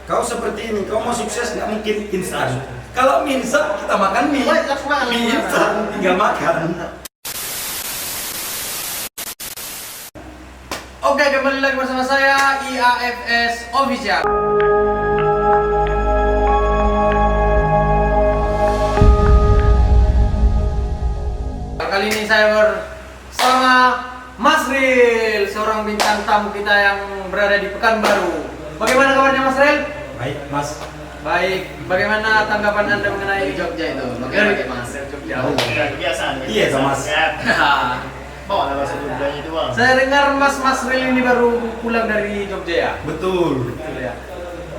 kau seperti ini, kau mau sukses nggak mungkin instan. Kalau mie instan kita makan mie instan tinggal makan. Oke, kembali lagi bersama saya IAFS Official. Kali ini saya bersama Mas Ril, seorang bintang tamu kita yang berada di Pekanbaru. Bagaimana kabarnya Mas Ril? Baik Mas. Baik. Bagaimana tanggapan Anda mengenai Jogja itu? Bagaimana Mas? Jogja. Biasa. Iya toh, Mas. Bawa bahasa Jogjanya itu bang. Saya dengar Mas Ril ini baru pulang dari Jogja ya? Betul. Betul ya.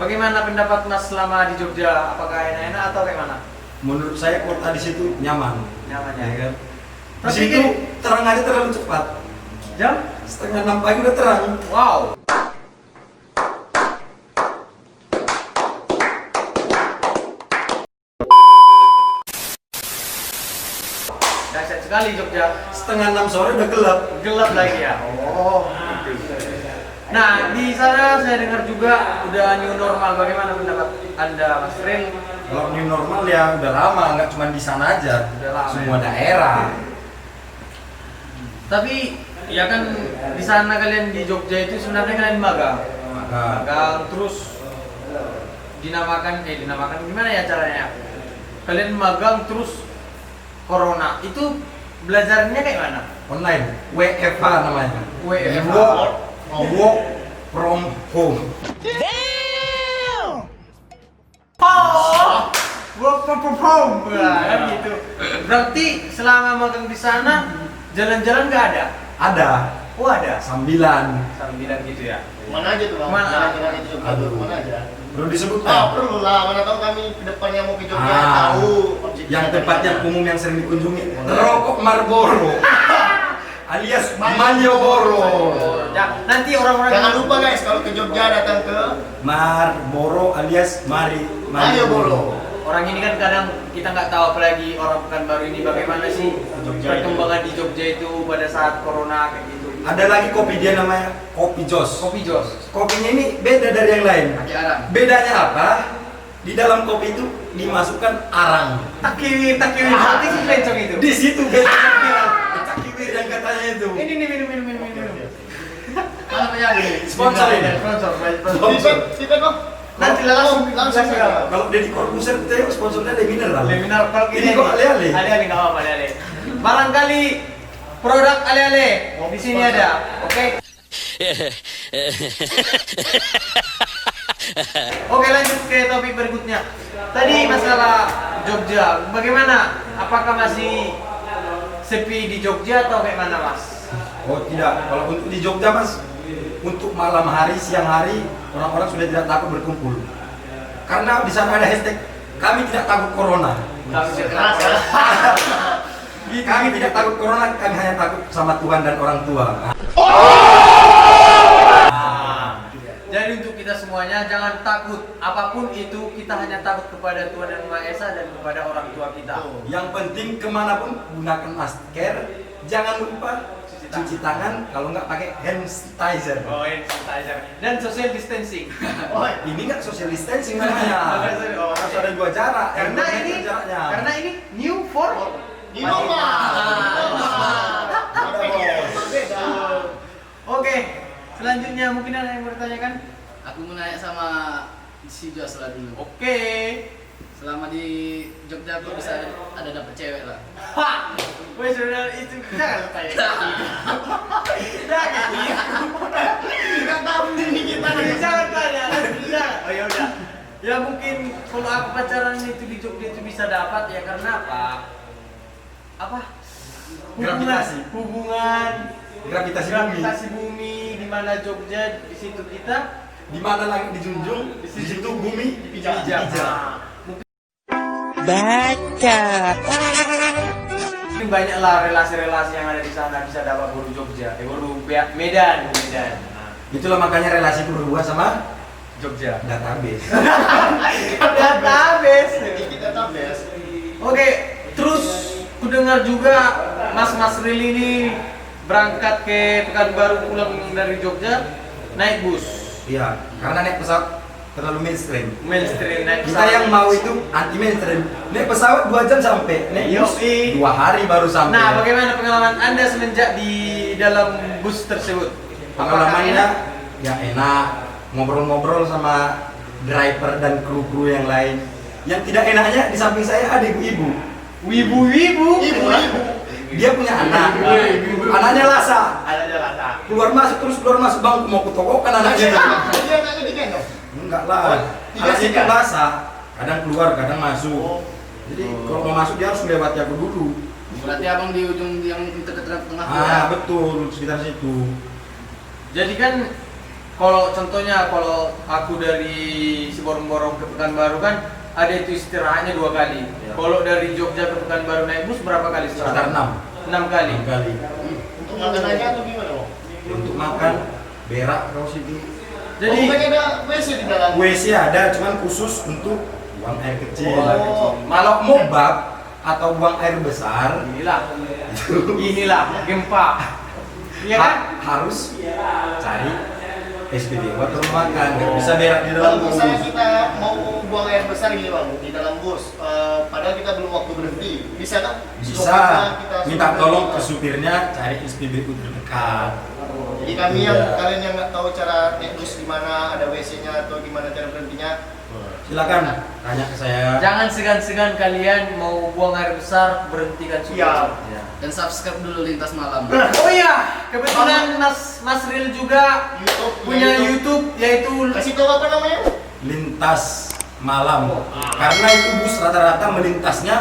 Bagaimana pendapat Mas selama di Jogja? Apakah enak-enak atau bagaimana? Menurut saya kota di situ nyaman. Nyaman ya. Ya kan? Di Tapi situ terang aja terlalu cepat. jam? 5:30 pagi udah terang. Wow. Dahsyat sekali Jogja. 5:30 sore udah gelap. Gelap lagi ya. Oh. Gitu. Nah, di sana saya dengar juga udah new normal. Bagaimana pendapat Anda, Mas Ril? Kalau new normal ya udah lama, nggak cuma di sana aja. Udah lama, Semua ya. daerah. Tapi ya kan di sana kalian di Jogja itu sebenarnya kalian magang. Magang terus dinamakan gimana ya caranya? Kalian magang terus corona. Itu belajarnya kayak mana? Online, WFH namanya. WFH. Work from home. Oh, work from home. Wah, kan gitu. Berarti selama magang di sana jalan-jalan nggak ada? Ada Oh ada. sambilan. Sambilan gitu ya. Mana aja tuh bang? Mana? Jalan-jalan itu Jogja tuh mana aja? Perlu disebutkan. Ah perlu lah. Mana tahu kami kedepannya mau ke Jogja tahu. Yang tempat yang umum yang sering dikunjungi, rokok Marlboro alias Malioboro. Ya, nanti orang-orang Jangan lupa guys kalau ke Jogja datang ke Marlboro alias Malioboro. orang ini kan kadang kita nggak tahu, apalagi orang Pekanbaru ini bagaimana sih Jogja perkembangan di Jogja itu pada saat corona kayak gitu. Ada lagi kopi dia namanya Kopi Jos. Kopi Jos. Kopinya ini beda dari yang lain. Pakai arang. Bedanya apa? Di dalam kopi itu dimasukkan arang. Takiwir, berarti si lencong itu. Di situ beda yang bilang. Cakivir yang katanya itu. Ini nih minum. Mana penyanyi? Sponsor ini. Sponsor. Kita bang. Nanti langsung ya. Kalau Deddy Corbuzier kita yang sponsornya ada mineral. Leminar kalau Ini kok ale-ale. Ale-ale nggak apa-apa, ale-ale. Barangkali produk ale-ale di sini ada. Oke. Oke, lanjut ke topik berikutnya. Tadi masalah Jogja, bagaimana? Apakah masih sepi di Jogja atau kayak mana, Mas? Oh tidak, kalau untuk di Jogja Mas, untuk malam hari, siang hari, orang-orang sudah tidak takut berkumpul. Karena di sana ada hashtag, kami tidak takut corona. Kami tidak takut corona, kami hanya takut sama Tuhan dan orang tua. Jadi untuk kita semuanya jangan takut, apapun itu kita hanya takut kepada Tuhan Yang Maha Esa dan kepada orang tua kita. Yang penting kemanapun gunakan masker, jangan lupa cuci tangan, kalau nggak pakai hand sanitizer. Oh, hand sanitizer dan social distancing. Oh, ini nggak social distancing namanya. Oh, Harus ada 2 jarak. Karena 2 ini meter jaraknya. karena ini new for Di rumah. Oke, selanjutnya mungkin ada yang mau ditanyakan? Aku mau nanya sama si Jos lah dulu. Oke. Selama di Jogja aku bisa ada dapet cewek lah. Ha! Wes sudah itu jangan tanya. Jangan. Nggak tahu ini kita. Jangan tanya. Jangan. Oh ya udah. Ya mungkin kalau aku pacaran itu di Jogja itu bisa dapat ya karena apa? Apa? Hubungan Gravitasi bumi di mana Jogja di situ kita di mana langit dijunjung, di situ bumi dipijak. dipijak. Mungkin banyaklah relasi-relasi yang ada di sana bisa dapat baru Jogja, baru Medan. Itulah makanya relasi itu berubah sama Jogja. database. Database. Kita tabes. Oke, terus ku dengar juga Mas Ril ini berangkat ke Pekanbaru pulang dari Jogja naik bus. Iya, karena naik pesawat terlalu mainstream. Mainstream naik Kita yang mau itu anti mainstream. Naik pesawat 2 jam sampai, naik bus Yoi. 2 hari baru sampai. Nah, bagaimana pengalaman Anda semenjak di dalam bus tersebut? Apakah Pengalamannya enak? ya enak, ngobrol-ngobrol sama driver dan kru-kru yang lain. Yang tidak enaknya di samping saya ada ibu-ibu. Wibu-wibu. Ibu-ibu. Dia punya anak. Anaknya lasa. Ada rasa. Keluar masuk bang mau kutokokan anaknya. Dia anaknya digendong. Enggak lah. Anaknya itu lasa. Kadang keluar, kadang masuk. Jadi kalau mau masuk dia harus melewati aku dulu. Berarti abang di ujung yang dekat-dekat tengah. Betul, sekitar situ. Jadi kan kalau contohnya kalau aku dari Siborong-Borong ke Pekanbaru kan ada itu istirahatnya 2 kali. Ya. Kalau dari Jogja ke Pekanbaru naik bus berapa kali Sekitar istirahat? 6 kali. kali. Untuk makanannya atau gimana, Bang? Untuk makan berak kalau situ. Jadi bukannya ada WC di dalam. WC ada, cuman khusus untuk buang air kecil. Oh. Kalau mau bab atau buang air besar, inilah gempa. Iya kan? harus cari SPBU atau makan. Nggak bisa berak di dalam Kalau bus. misalnya kita mau buang air besar gini bang di dalam bus, padahal kita belum waktu berhenti, bisa kan? Bisa Kita minta suruh tolong ke berhenti. supirnya cari SPBU terdekat. Jadi kami yang Iya. kalian yang nggak tahu cara naik bus di mana, ada WC-nya atau gimana cara berhentinya, Silakan tanya ke saya. Jangan segan-segan kalian mau buang air besar berhentikan supir. Iya. Ya. Dan subscribe dulu Lintas Malam. Oh iya, kebetulan Mas Ril juga YouTube punya YouTube yaitu Kasih tahu apa namanya? Lintas malam. Karena itu bus rata-rata melintasnya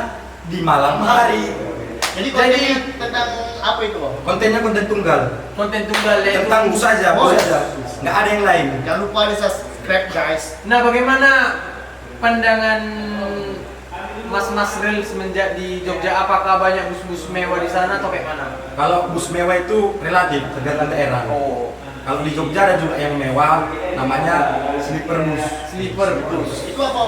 di malam hari. Jadi kontennya tentang apa itu bang? Kontennya konten tunggal. konten tunggal yaitu Tentang bus saja, bus saja. Nggak ada yang lain. Jangan lupa di subscribe guys. Nah, bagaimana pandangan Mas Ril semenjak di Jogja? Apakah banyak bus-bus mewah di sana atau kayak mana? Kalau bus mewah itu relatif tergantung daerah. Oh, Kalau di Jogja ada juga yang mewah, namanya sleeper bus. sleeper bus. Itu apa?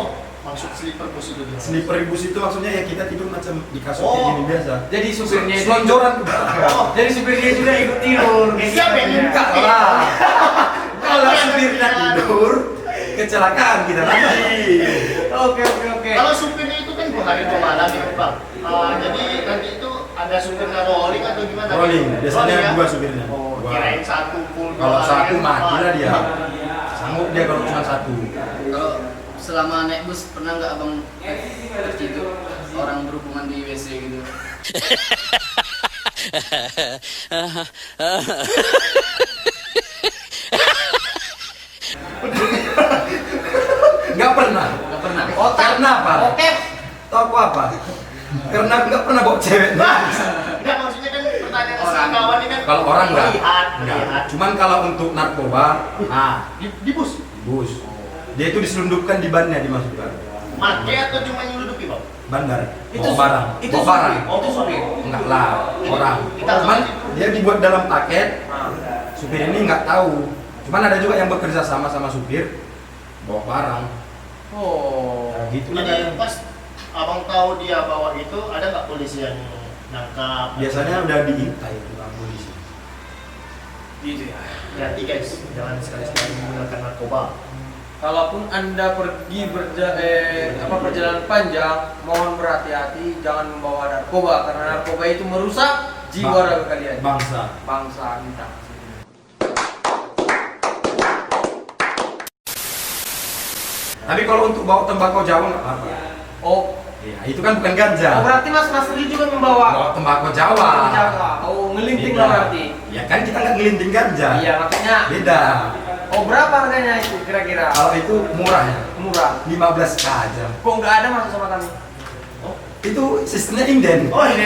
Maksud sleeper bus itu? Sleeper bus itu maksudnya ya kita tidur macam di kasur kayak Oh. gini biasa. Jadi supirnya itu Selonjoran ke belakang. Jadi supirnya juga ikut tidur. Siapa yang minta? Enggak lah. Kalau supirnya tidur, kecelakaan kita nanti. Oke. Kalau supirnya itu kan 2 hari 2 malam ya bang. Jadi nanti itu ada supirnya rolling atau gimana? Rolling, biasanya Rolling, ya? 2 supirnya. Oh, Dua. kirain 1 full. Kalau 1 mati lah dia. Iya. Sanggup dia kalau cuma 1. Kalau selama naik bus pernah nggak abang terciduk orang berhubungan di WC gitu? Enggak pernah. Nggak pernah. Karena apa? Oke. Tahu aku apa? Karena enggak pernah bawa cewek. Enggak, maksudnya kan pertanyaan Orang. si kawan ini kan Kalau orang enggak. lihat. Cuman kalau untuk narkoba, Di bus bus. Dia itu diselundupkan di bannya dimasukkan. make atau cuma nyelundupi bang? Bandar. Itu Bawa barang. itu Bawa barang. supir. Itu supir. Enggak lah, orang. Kita- Cuman dia dibuat dalam paket. Supir ini enggak tahu. Cuman ada juga yang bekerja sama supir bawa barang. Oh. Nah, gitu lah. Jadi pas abang tahu dia bawa itu, ada nggak polisi yang nangkap? Biasanya udah diintai tukang polisi. Gitu ya. Hati guys, jangan sekali-sekali menggunakan narkoba. Kalaupun Anda pergi perjalanan panjang, mohon berhati-hati, jangan membawa narkoba karena narkoba itu merusak jiwa raga kalian. Bangsa. Bangsa kita. Tapi kalau untuk bawa tembakau Jawa nggak apa-apa. Oh, Iya, itu kan bukan ganja. berarti Mas Ril juga membawa Bawa tembakau Jawa. Jawa. Oh, ngelinting Beda. lah berarti. Ya kan kita nggak ngelinting ganja. Iya, maksudnya. Beda. Oh, berapa harganya itu kira-kira? Kalau itu murah ya, Murah. 15k aja. Kok nggak ada masuk sama kami? Itu sistemnya inden. Oh ini.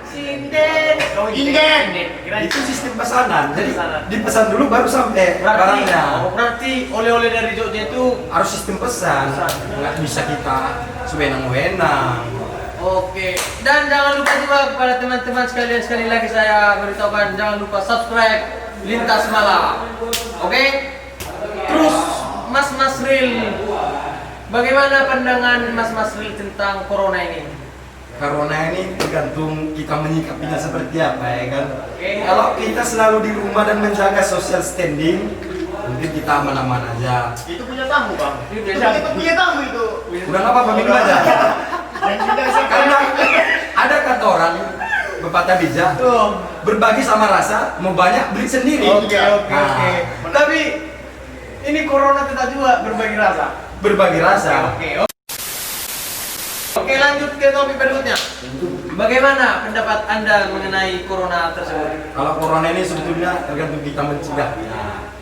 Sinden. Oh, Inden. Kira Itu sistem pesanan. Jadi Pesanan. dipesan dulu baru sampai barangnya. Berarti oleh-oleh dari Jogja itu. Harus sistem pesan. Nggak bisa kita sewenang-wenang. Oke, dan jangan lupa juga kepada teman-teman sekalian, sekali lagi saya beritahukan, jangan lupa subscribe Lintas Malam. Oke? Terus Mas Ril, bagaimana pandangan Mas Ril tentang corona ini? Corona ini tergantung kita menyikapinya seperti apa ya kan. Oke. Kalau kita selalu di rumah dan menjaga social standing, mungkin mungkin kita aman-aman aja. Itu punya tamu bang. Ini Itu biasa. punya tamu itu. Udah nggak apa-apa, minum aja. Dan kita bisa Karena ada kata orang pepatah bijak, berbagi sama rasa, mau banyak beli sendiri. Oke. Nah, Tapi ini corona kita juga berbagi rasa. berbagi rasa. Oke, lanjut ke topik berikutnya. Bagaimana pendapat Anda mengenai corona tersebut? Kalau corona ini sebetulnya tergantung kita mencegah. Nah,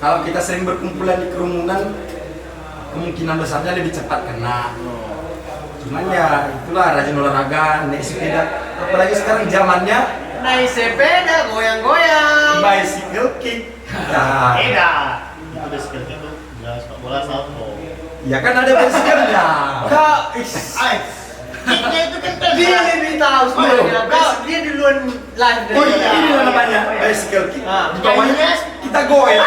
kalau kita sering berkumpulan di kerumunan, kemungkinan besarnya lebih cepat kena. Cuman ya itulah, rajin olahraga, naik sepeda. Apalagi sekarang zamannya Naik sepeda, goyang-goyang. bicycle kick. Nah, beda. Itu udah seperti itu. Jangan sepak bola salto. ya kan ada bicycle-nya. Kak, Kicknya itu kan dia lebih tahu sebenarnya. Kak, dia duluan lahir dari Oh iya, kita. ini namanya bicycle kick. Ah. Di bawahnya kita goyang.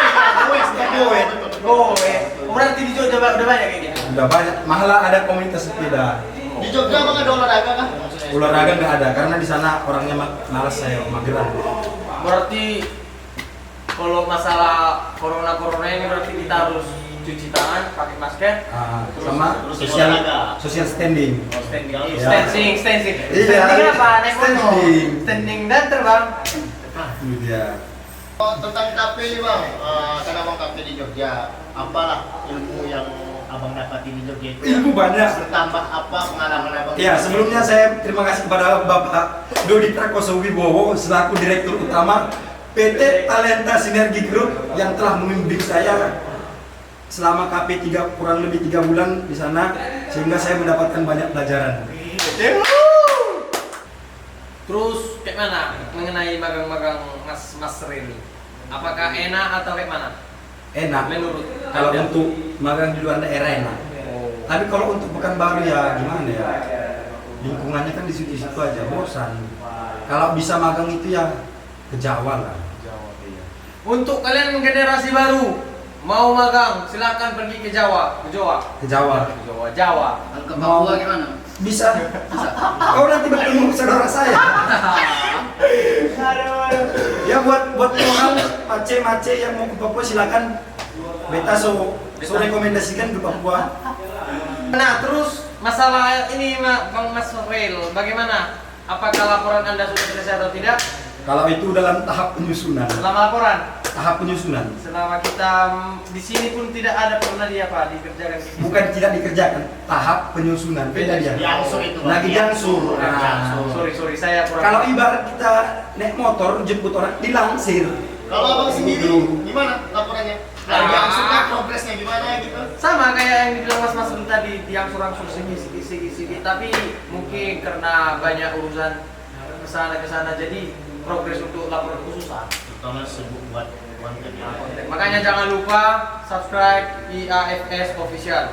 Goyang. Goe. Berarti di Jogja udah banyak kayak gitu. Udah banyak, malah ada komunitas sepeda. Di Jogja emang ada olahraga kah? Olahraga nggak ada, karena di sana orangnya malas, saya mageran. Berarti kalau masalah corona ini berarti kita harus cuci tangan, pakai masker, Sama terus social olahraga. social standing. standing. Iya. Standing apa? Naik motor. Standing. Standing dan terbang. Itu dia. Oh, tentang kafe nih bang, kan abang kafe di Jogja, apalah ilmu yang abang dapati di Jogja itu? Ilmu banyak. Bertambah apa pengalaman abang? Ya, sebelumnya saya terima kasih kepada Bapak Dodi Prakoso Wibowo selaku Direktur Utama PT Talenta Sinergi Group yang telah membimbing saya selama KP kurang lebih 3 bulan di sana, sehingga saya mendapatkan banyak pelajaran. Terus kayak mana mengenai magang-magang Mas Reni? Apakah enak atau kayak mana? Enak. Menurut Kalau Anda? untuk magang di luar daerah enak. Tapi kalau untuk Pekanbaru ya gimana ya? Lingkungannya kan di situ-situ aja, bosan. Kalau bisa magang itu ya ke Jawa lah. Untuk kalian generasi baru mau magang, silakan pergi ke Jawa. Ke Jawa. Jawa. Ke Papua gimana? Bisa. Kau nanti bertemu saudara saya. Ya buat orang mace yang mau ke Papua silakan. Beta so rekomendasikan ke Papua. Nah, terus masalah ini Bang Mas Rail, bagaimana? Apakah laporan Anda sudah selesai atau tidak? Kalau itu dalam tahap penyusunan. Selama laporan, Tahap penyusunan. selama kita di sini pun tidak ada pernah dikerjakan. Bukan tidak dikerjakan, tahap penyusunan. Beda dia. Diangsur itu bang. Lagi diangsur. Nah, Sorry, saya kurang. kalau ibarat kita naik motor jemput orang dilangsir. Kalau abang sendiri Gitu. gimana laporannya? Lagi diangsurnya progresnya gimana gitu? Sama kayak yang dibilang Mas Dulu tadi, diangsur-angsur segi, tapi mungkin karena banyak urusan kesana jadi progres untuk laporan khususan. Terutama sibuk buat konten ya. Makanya jangan lupa subscribe IAFS Official.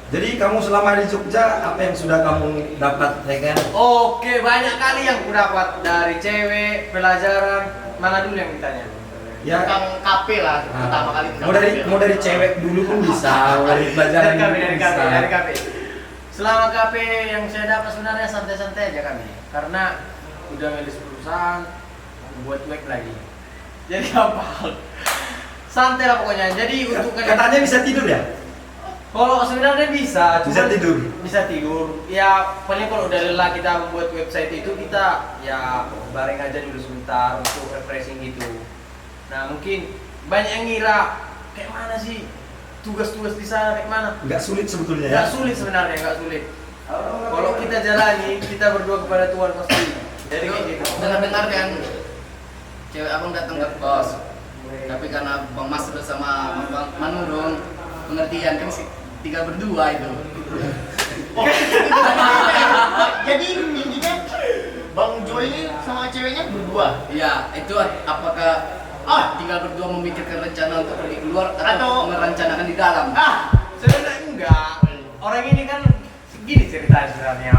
Jadi kamu selama di Jogja apa yang sudah kamu dapat, ya kan? Oke, banyak kali yang ku dapat dari cewek, pelajaran. Mana dulu yang ditanya? Ya. Tentang kafe lah, pertama kali tentang kafe. Mau dari cewek dulu pun bisa, mau dari pelajaran dari dulu bisa. KP. Selama KP yang saya dapat sebenarnya santai-santai aja kami, karena udah ngelis perusahaan, buat web lagi. Jadi apa? Santai lah pokoknya. Jadi untuk Katanya bisa tidur ya? kalau sebenarnya bisa Bisa tidur. Bisa tidur. Ya paling kalau udah lelah kita membuat website itu, kita ya bareng aja dulu sebentar untuk refreshing gitu. Nah mungkin banyak yang ngira kayak mana sih tugas-tugas di sana, kayak mana? Nggak sulit sebetulnya ya? Nggak sulit sebenarnya, nggak sulit. Kalau kita jalani, kita berdoa kepada Tuhan pasti. Jadi kayak gitu. Dengar-dengar kan cewek abang datang ke kos, tapi karena Bang Mas bersama Bang Manurung pengertian kan sih tinggal berdua itu. Jadi intinya Bang Jo ini sama ceweknya berdua. Iya, itu apakah tinggal berdua memikirkan rencana untuk pergi keluar atau Atau merencanakan di dalam? Sebenarnya enggak. Orang ini kan gini ceritanya sebenarnya.